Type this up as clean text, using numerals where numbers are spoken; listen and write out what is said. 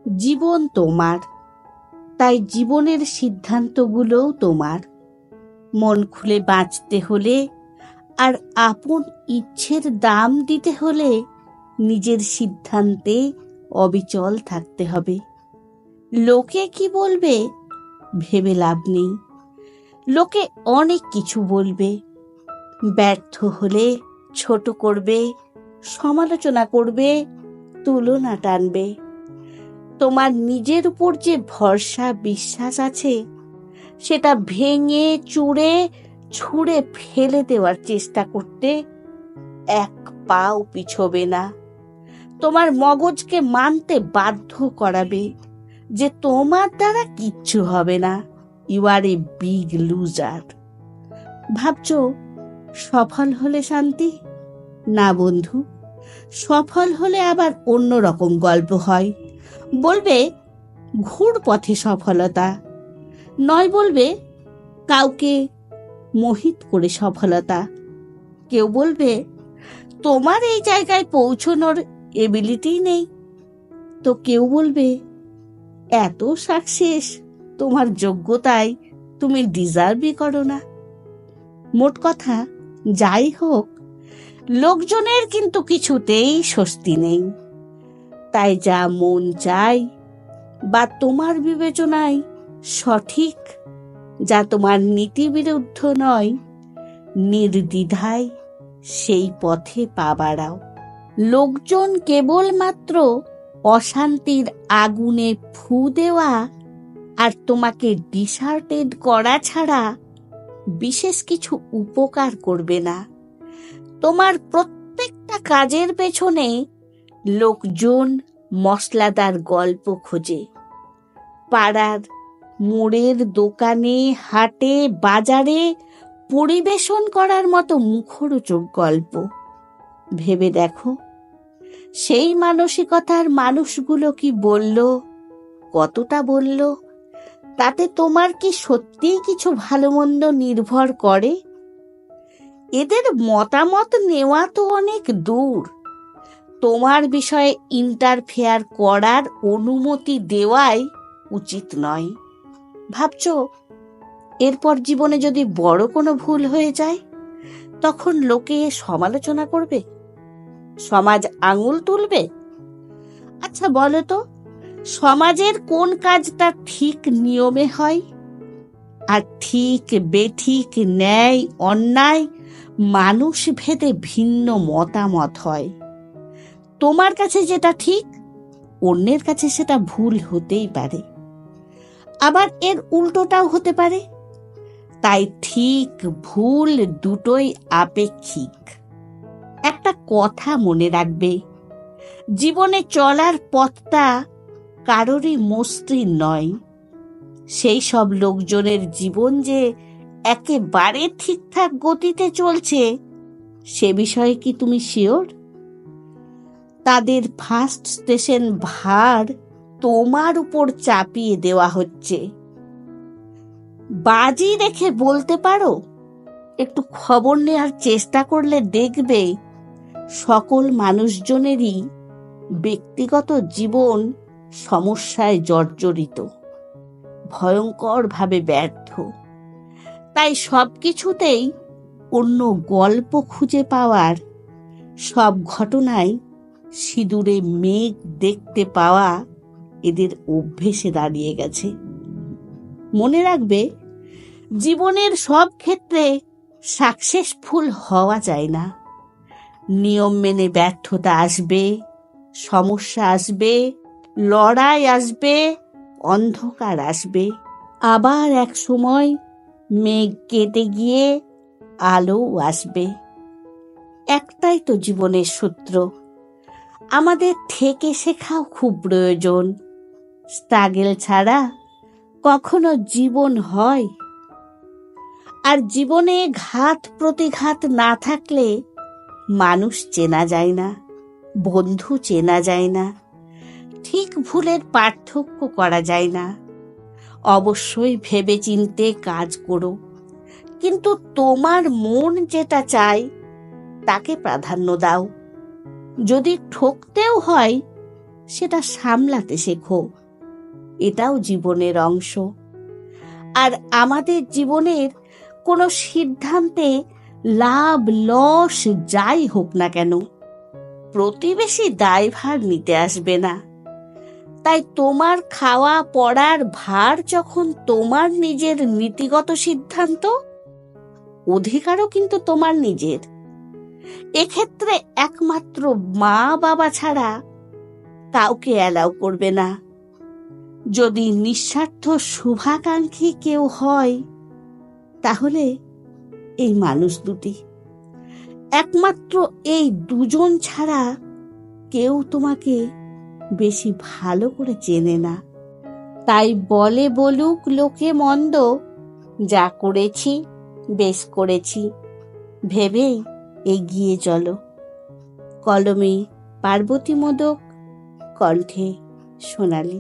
জীবন তোমার, তাই জীবনের সিদ্ধান্তগুলোও তোমার। মন খুলে বাঁচতে হলে আর আপন ইচ্ছের দাম দিতে হলে নিজের সিদ্ধান্তে অবিচল থাকতে হবে। লোকে কি বলবে ভেবে লাভ নেই। লোকে অনেক কিছু বলবে। ব্যর্থ হলে ছোট করবে, সমালোচনা করবে, তুলনা টানবে। তোমার নিজের উপর যে ভরসা বিশ্বাস আছে সেটা ভেঙে চুরে ছুঁড়ে ফেলে দেওয়ার চেষ্টা করতে এক পাও পিছবে না। তোমার মগজকে মানতে বাধ্য করাবে যে তোমার দ্বারা কিচ্ছু হবে না। You are a big loser. ভাবছো সফল হলে শান্তি? না বন্ধু, সফল হলে আবার অন্য রকম গল্প হয়। বলবে ঘুর পথে সফলতা, নয় বলবে কাউকে মোহিত করে সফলতা। কেউ বলবে তোমার এই জায়গায় পৌঁছনোর এবিলিটি নেই, তো কেউ বলবে এত সাকসেস তোমার যোগ্যতায় তুমি ডিজার্ভই করো না। মোট কথা, যাই হোক, লোকজনের কিন্তু কিছুতেই স্বস্তি নেই। তাই যা মন চায় বা তোমার বিবেচনায় সঠিক, যা তোমার নীতি বিরুদ্ধ নয়, নির্দ্বিধায় সেই পথে পা বাড়াও। লোকজন কেবলমাত্র অশান্তির আগুনে ফু দেওয়া আর তোমাকে ডিসার্টেড করা ছাড়া বিশেষ কিছু উপকার করবে না। তোমার প্রত্যেকটা কাজের পেছনে লোকজন মশলাদার গল্প খোঁজে। পাড়ার মোড়ের দোকানে, হাটে, বাজারে পরিবেশন করার মতো মুখরোচক গল্প। ভেবে দেখো, সেই মানসিকতার মানুষগুলো কি বলল, কতটা বলল, তাতে তোমার কি সত্যিই কিছু ভালো মন্দ নির্ভর করে? এদের মতামত নেওয়া তো অনেক দূর, তোমার বিষয়ে ইন্টারফেয়ার করার অনুমতি দেওয়াই উচিত নয়। ভাবছো এরপর জীবনে যদি বড় কোনো ভুল হয়ে যায় তখন লোকে সমালোচনা করবে, সমাজ আঙুল তুলবে? আচ্ছা বলো তো, সমাজের কোন কাজটা ঠিক নিয়মে হয়? আর ঠিক বেঠিক, ন্যায় অন্যায় মানুষ ভেদে ভিন্ন মতামত হয়। তোমার কাছে যেটা ঠিক, অন্যের কাছে সেটা ভুল হতেই পারে। আবার এর উল্টোটাও হতে পারে। তাই ঠিক ভুল দুটোই আপেক্ষিক। একটা কথা মনে রাখবে, জীবনে চলার পথটা কারোরই মসৃণ নয়। সেই সব লোকজনের জীবন যে একেবারে ঠিকঠাক গতিতে চলছে সে বিষয়ে কি তুমি শিওর? তাদের ফার্স্ট স্টেশন ভার তোমার উপর চাপিয়ে দেওয়া হচ্ছে। বাজি রেখে বলতে পারো, একটু খবর নেওয়ার চেষ্টা করলে দেখবে সকল মানুষজনেরই ব্যক্তিগত জীবন সমস্যায় জর্জরিত, ভয়ঙ্করভাবে ব্যর্থ। তাই সবকিছুতেই অন্য গল্প খুঁজে পাওয়ার, সব ঘটনায় সিঁদুরে মেঘ দেখতে পাওয়া এদের অভ্যেসে দাঁড়িয়ে গেছে। মনে রাখবে, জীবনের সব ক্ষেত্রে সাকসেসফুল হওয়া যায় না। নিয়ম মেনে ব্যর্থতা আসবে, সমস্যা আসবে, লড়াই আসবে, অন্ধকার আসবে। আবার এক সময় মেঘ কেটে গিয়ে আলো আসবে। একটাই তো জীবনের সূত্র। আমাদের থেকে শেখাও খুব প্রয়োজন। স্ট্রাগল ছাড়া কখনো জীবন হয়? আর জীবনে ঘাত প্রতিঘাত না থাকলে মানুষ চেনা যায় না, বন্ধু চেনা যায় না, ঠিক ভুলের পার্থক্য করা যায় না। অবশ্যই ভেবেচিন্তে কাজ করো, কিন্তু তোমার মন যেটা চায় তাকে প্রাধান্য দাও। যদি ঠকতেও হয় সেটা সামলাতে শেখো। এটাও জীবনের অংশ। আর আমাদের জীবনের কোনো সিদ্ধান্তে লাভ লস যাই হোক না কেন, প্রতিবেশী দায়ভার নিতে আসবে না। তাই তোমার খাওয়া পড়ার ভার যখন তোমার নিজের নীতিগত সিদ্ধান্ত, অধিকারও কিন্তু তোমার নিজের। এক্ষেত্রে একমাত্র মা বাবা ছাড়া কাউকে অ্যালাউ করবে না। যদি নিঃস্বার্থ শুভাকাঙ্ক্ষী কেউ হয়, তাহলে এই মানুষ দুটি, একমাত্র এই দুজন ছাড়া কেউ তোমাকে বেশি ভালো করে চেনে না। তাই বলে বলুক লোকে মন্দ, যা করেছি বেশ করেছি ভেবেই এগিয়ে চলো। কলমে পার্বতী মোদক, কণ্ঠে সোনালী।